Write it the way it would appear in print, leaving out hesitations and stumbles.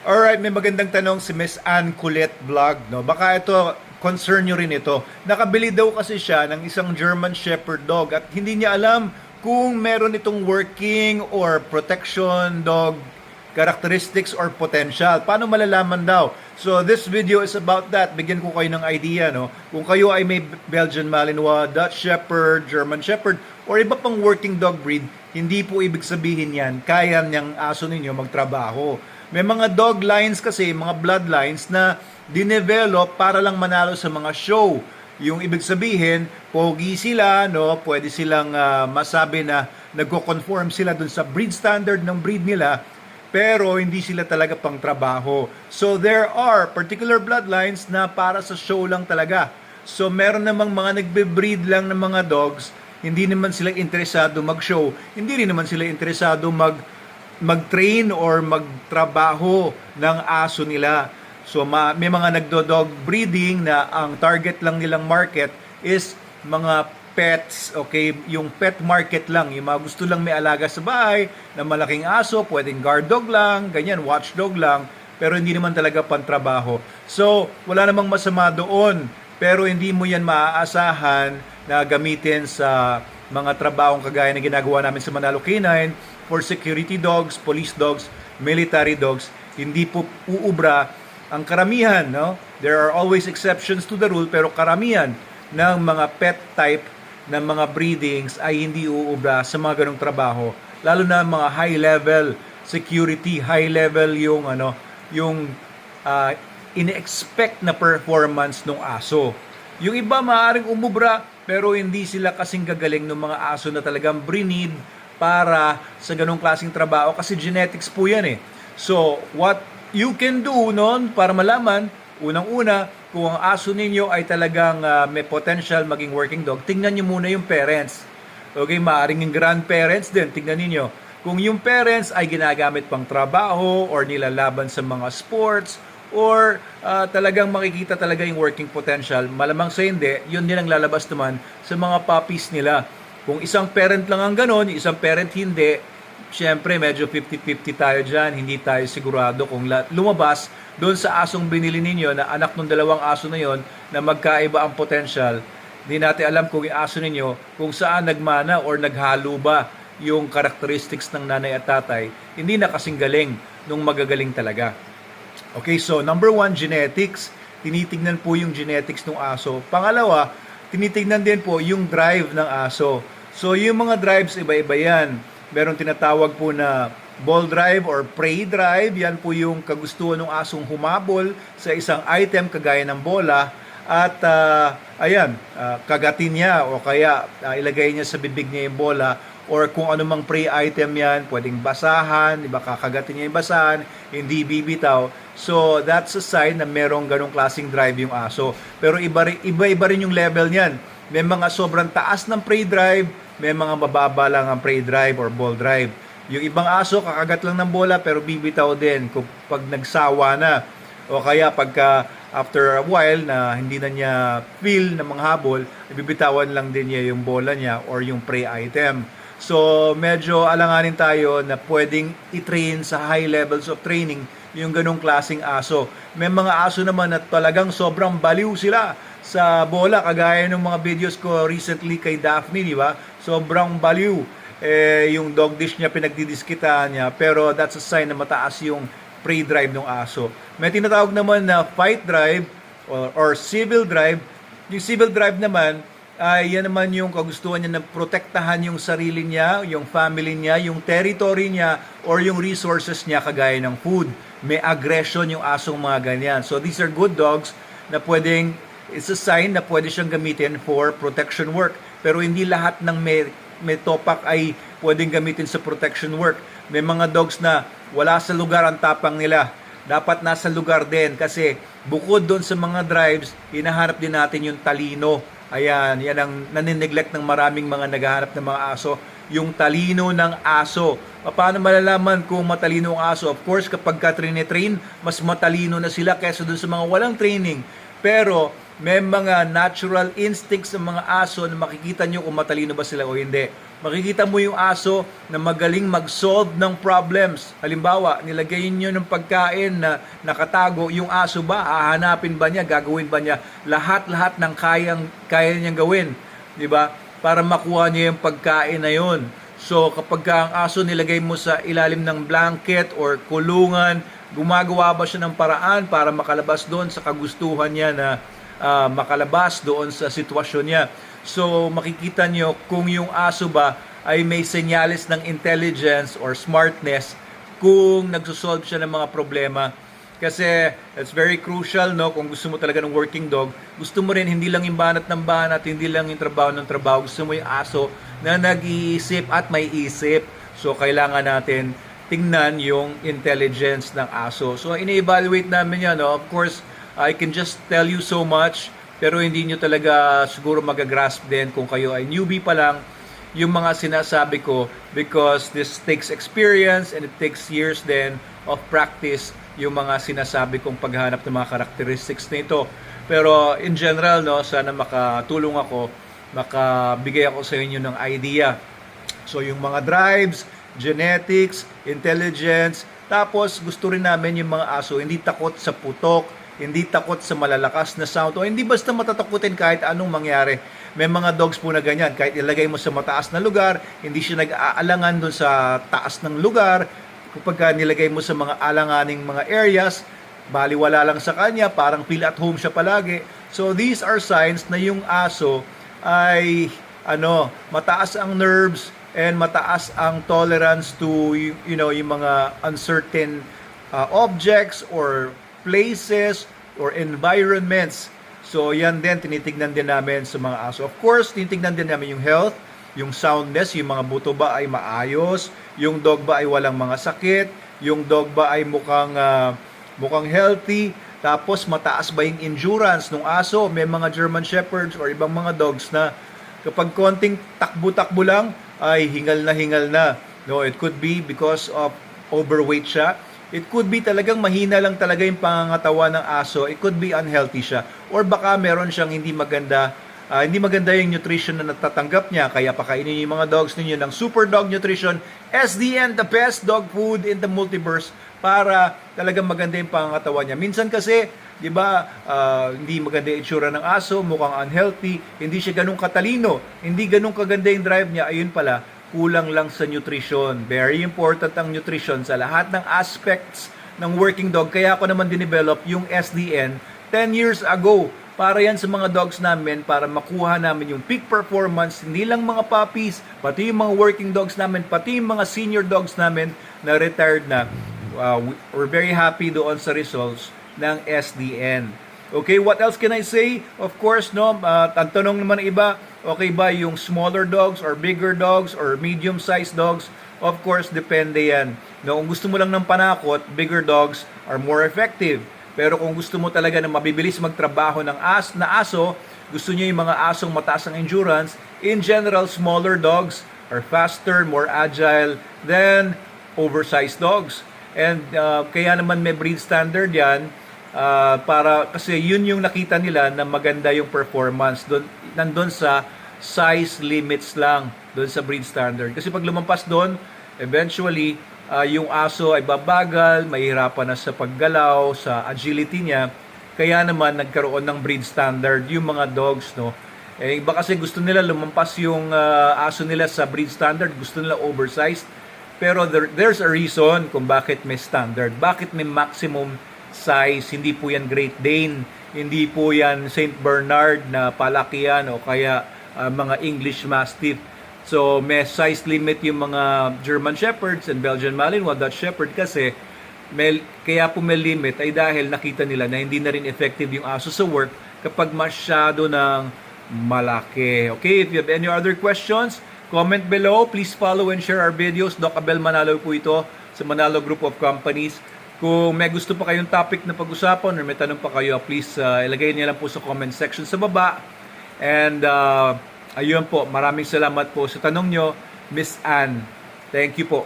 Alright, may magandang tanong si Miss Ann Colette Vlog, no? Baka ito, concern nyo rin ito. Nakabili daw kasi siya ng isang German Shepherd dog at hindi niya alam kung meron itong working or protection dog characteristics or potential. Paano malalaman daw? So this video is about that. Bigyan ko kayo ng idea, no? Kung kayo ay may Belgian Malinois, Dutch Shepherd, German Shepherd, or iba pang working dog breed, hindi po ibig sabihin yan, kaya niyang aso ninyo magtrabaho. May mga dog lines kasi, mga bloodlines na dinevelop para lang manalo sa mga show. Yung ibig sabihin, pogi sila, no? Pwede silang masabi na nagko-conform sila dun sa breed standard ng breed nila, pero hindi sila talaga pang trabaho. So there are particular bloodlines na para sa show lang talaga. So meron namang mga nagbe-breed lang ng mga dogs, hindi naman sila interesado mag-show, hindi rin naman sila interesado mag-train or magtrabaho ng aso nila. So may mga nagdo-dog breeding na ang target lang nilang market is mga pets, okay? Yung pet market lang, yung mga gusto lang may alaga sa bahay, na malaking aso, pwedeng guard dog lang, ganyan, watchdog lang, pero hindi naman talaga pantrabaho. So, wala namang masama doon, pero hindi mo yan maaasahan na gamitin sa mga trabahong kagaya na ginagawa namin sa Manalo Canine, for security dogs, police dogs, military dogs. Hindi po uubra ang karamihan, no? There are always exceptions to the rule, pero karamihan ng mga pet type ng mga breedings ay hindi uubra sa mga ganong trabaho. Lalo na mga high level security, high level yung ine-expect na performance ng aso. Yung iba maaaring umubra pero hindi sila kasing gagaling ng mga aso na talagang breed para sa ganong klaseng trabaho kasi genetics po yan eh. So, what you can do noon para malaman, unang-una, kung ang aso ninyo ay talagang may potential maging working dog, tingnan nyo muna yung parents. Okay, maaaring yung grandparents din, tingnan niyo. Kung yung parents ay ginagamit pang trabaho or nilalaban sa mga sports or talagang makikita talaga yung working potential, malamang sa hindi, yun din ang lalabas naman sa mga puppies nila. Kung isang parent lang ang ganon, isang parent hindi, syempre medyo 50-50 tayo dyan, hindi tayo sigurado kung lumabas doon sa asong binili ninyo na anak ng dalawang aso na yon na magkaiba ang potential. Hindi natin alam kung yung aso ninyo, kung saan nagmana or naghalo ba yung characteristics ng nanay at tatay, hindi na kasing galing nung magagaling talaga. Okay, so number 1, genetics. Tinitignan po yung genetics ng aso. Pangalawa, tinitignan din po yung drive ng aso. So yung mga drives, iba-iba yan. Meron tinatawag po na ball drive or prey drive. Yan po yung kagustuhan ng asong humabol sa isang item kagaya ng bola. At kagatin niya o kaya ilagay niya sa bibig niya yung bola. Or kung anumang prey item yan, pwedeng basahan, diba, kakagatin niya yung basahan, hindi bibitaw. So, that's a sign na merong ganong klaseng drive yung aso. Pero iba-iba rin yung level niyan. May mga sobrang taas ng prey drive, may mga mababa lang ang prey drive or ball drive. Yung ibang aso, kakagat lang ng bola pero bibitaw din kung pag nagsawa na. O kaya pagka after a while na hindi na niya feel na manghabol, bibitawan lang din niya yung bola niya or yung prey item. So, medyo alanganin tayo na pwedeng i-train sa high levels of training yung ganong klaseng aso. May mga aso naman na talagang sobrang baliw sila sa bola, kagaya ng mga videos ko recently kay Daphne, di ba? Sobrang baliw. Yung dog dish niya, pinagdidiskitaan niya, pero that's a sign na mataas yung prey drive ng aso. May tinatawag naman na fight drive or civil drive. Yung civil drive naman, yan naman yung kagustuhan niya na protektahan yung sarili niya, yung family niya, yung territory niya, or yung resources niya kagaya ng food. May aggression yung asong mga ganyan. So these are good dogs na pwedeng, it's a sign na pwede siyang gamitin for protection work. Pero hindi lahat ng may topak ay pwedeng gamitin sa protection work. May mga dogs na wala sa lugar ang tapang nila. Dapat nasa lugar din kasi bukod doon sa mga drives, hinahanap din natin yung talino. Ayan, yan ang nanineglect ng maraming mga naghahanap ng mga aso. Yung talino ng aso. Paano malalaman kung matalino ang aso? Of course, kapag ka-train, mas matalino na sila kaysa dun sa mga walang training. Pero may mga natural instincts ng mga aso na makikita nyo kung matalino ba sila o hindi. makikita mo yung aso na magaling mag-solve ng problems. Halimbawa, nilagay nyo ng pagkain na nakatago, yung aso ba, hahanapin ba niya, gagawin ba niya lahat-lahat ng kaya niyang gawin, di ba? Para makuha niya yung pagkain na yun. So kapag ang aso nilagay mo sa ilalim ng blanket or kulungan, gumagawa ba siya ng paraan para makalabas doon sa kagustuhan niya na makalabas doon sa sitwasyon niya. So makikita nyo kung yung aso ba ay may senyales ng intelligence or smartness kung nagsosolve siya ng mga problema. Kasi it's very crucial, no, kung gusto mo talaga ng working dog, gusto mo rin hindi lang yung banat ng banat, hindi lang yung trabaho ng trabaho, gusto mo yung aso na nag-iisip at may isip. So kailangan natin tingnan yung intelligence ng aso. So ini-evaluate namin yan, no? Of course, I can just tell you so much, pero hindi nyo talaga siguro magagrasp din kung kayo ay newbie pa lang yung mga sinasabi ko, because this takes experience and it takes years then of practice yung mga sinasabi kong paghanap ng mga characteristics nito. Pero in general, no, sana makatulong ako, makabigay ako sa inyo ng idea. So yung mga drives, genetics, intelligence, tapos gusto rin namin yung mga aso hindi takot sa putok, hindi takot sa malalakas na sound, o hindi basta matatakutin kahit anong mangyari. May mga dogs po na ganyan, kahit ilagay mo sa mataas na lugar, hindi siya nag-aalangan doon sa taas ng lugar. Kapag nilagay mo sa mga alanganing mga areas, baliwala lang sa kanya, parang feel at home siya palagi. So these are signs na yung aso ay mataas ang nerves and mataas ang tolerance to yung mga uncertain objects or places or environments. So yan din, tinitignan din namin sa mga aso. Of course, tinitignan din namin yung health, yung soundness, yung mga buto ba ay maayos, yung dog ba ay walang mga sakit, yung dog ba ay mukhang healthy, tapos mataas ba yung endurance ng aso. May mga German Shepherds or ibang mga dogs na kapag konting takbo-takbo lang ay hingal na. No, it could be because of overweight siya. It could be talagang mahina lang talaga yung pangangatawan ng aso. It could be unhealthy siya. Or baka meron siyang hindi maganda yung nutrition na natatanggap niya. Kaya pakainin yung mga dogs ninyo ng Super Dog Nutrition, SDN, the best dog food in the multiverse, para talagang maganda yung pangangatawan niya. Minsan kasi, di ba, hindi maganda yung itsura ng aso, mukhang unhealthy, hindi siya ganun katalino, hindi ganun kaganda yung drive niya. Ayun pala, kulang lang sa nutrition. Very important ang nutrition sa lahat ng aspects ng working dog. Kaya ako naman dinevelop yung SDN 10 years ago. Para yan sa mga dogs namin, para makuha namin yung peak performance, hindi lang mga puppies, pati yung mga working dogs namin, pati yung mga senior dogs namin na retired na. We're very happy doon sa results ng SDN. Okay, what else can I say? Of course, no, ang tanong naman ng iba, okay ba yung smaller dogs or bigger dogs or medium-sized dogs? Of course, depende yan. No, kung gusto mo lang ng panakot, bigger dogs are more effective. Pero kung gusto mo talaga na mabibilis magtrabaho ng aso, gusto niyo yung mga asong mataas ang endurance, in general, smaller dogs are faster, more agile than oversized dogs. And kaya naman may breed standard yan, para kasi yun yung nakita nila na maganda yung performance doon, nandun sa size limits lang doon sa breed standard. Kasi pag lumampas doon, eventually yung aso ay babagal, mahirapan na sa paggalaw, sa agility niya. Kaya naman nagkaroon ng breed standard yung mga dogs, no. Iba kasi gusto nila lumampas yung aso nila sa breed standard, gusto nila oversized. Pero there's a reason kung bakit may standard, bakit may maximum size. Hindi po yan Great Dane, hindi po yan Saint Bernard na palakihan o kaya mga English Mastiff. So may size limit yung mga German Shepherds and Belgian Malinois, Dutch Shepherd, kasi kaya po may limit ay dahil nakita nila na hindi na rin effective yung aso sa work kapag masyado ng malaki. Okay, if you have any other questions, comment below. Please follow and share our videos. Doc Abel Manalo po ito sa Manalo Group of Companies. Kung may gusto pa kayong topic na pag-usapan or may tanong pa kayo, please ilagay niyo lang po sa comment section sa baba. And ayun po, maraming salamat po sa tanong nyo, Miss Ann. Thank you po.